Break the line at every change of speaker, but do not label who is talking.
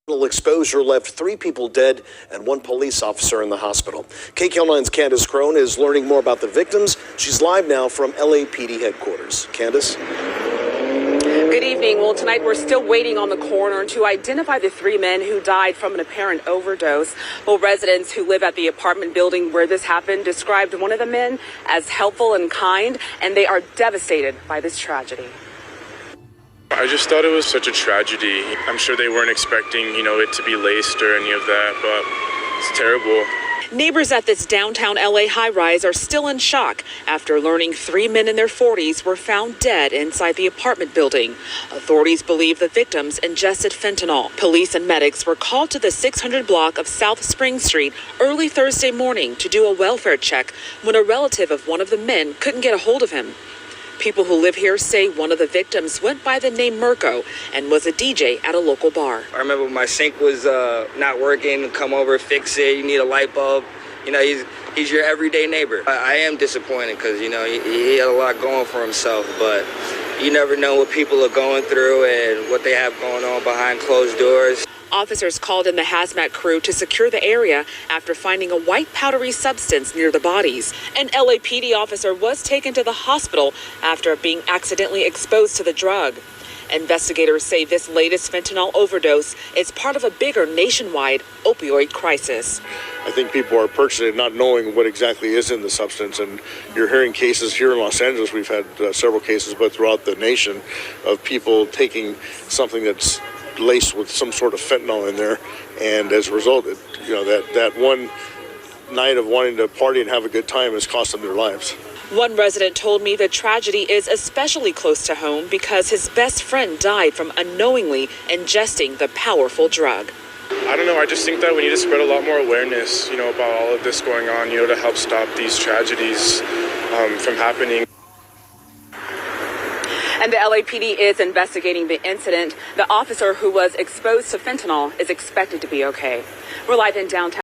Exposure left 3 people dead and 1 police officer in the hospital. KCAL9's Candace Crone is learning more about the victims. She's live now from LAPD headquarters. Candace?
Good evening. Well, tonight we're still waiting on the coroner to identify the 3 men who died from an apparent overdose. Well, residents who live at the apartment building where this happened described one of the men as helpful and kind, and they are devastated by this tragedy.
I just thought it was such a tragedy. I'm sure they weren't expecting, it to be laced or any of that, but it's terrible.
Neighbors at this downtown LA high-rise are still in shock after learning 3 men in their 40s were found dead inside the apartment building. Authorities believe the victims ingested fentanyl. Police and medics were called to the 600 block of South Spring Street early Thursday morning to do a welfare check when a relative of one of the men couldn't get a hold of him. People who live here say one of the victims went by the name Mirko and was a DJ at a local bar.
I remember when my sink was not working, come over, fix it, you need a light bulb. He's your everyday neighbor. I am disappointed because, he had a lot going for himself, but you never know what people are going through and what they have going on behind closed doors.
Officers called in the hazmat crew to secure the area after finding a white powdery substance near the bodies. An LAPD officer was taken to the hospital after being accidentally exposed to the drug. Investigators say this latest fentanyl overdose is part of a bigger nationwide opioid crisis.
I think people are purchasing it not knowing what exactly is in the substance, and you're hearing cases here in Los Angeles. We've had several cases, but throughout the nation, of people taking something that's laced with some sort of fentanyl in there, and as a result, that one night of wanting to party and have a good time has cost them their lives.
One resident told me the tragedy is especially close to home because his best friend died from unknowingly ingesting the powerful drug.
I don't know, I just think that we need to spread a lot more awareness, about all of this going on, to help stop these tragedies from happening.
And the LAPD is investigating the incident. The officer who was exposed to fentanyl is expected to be okay. We're live in downtown.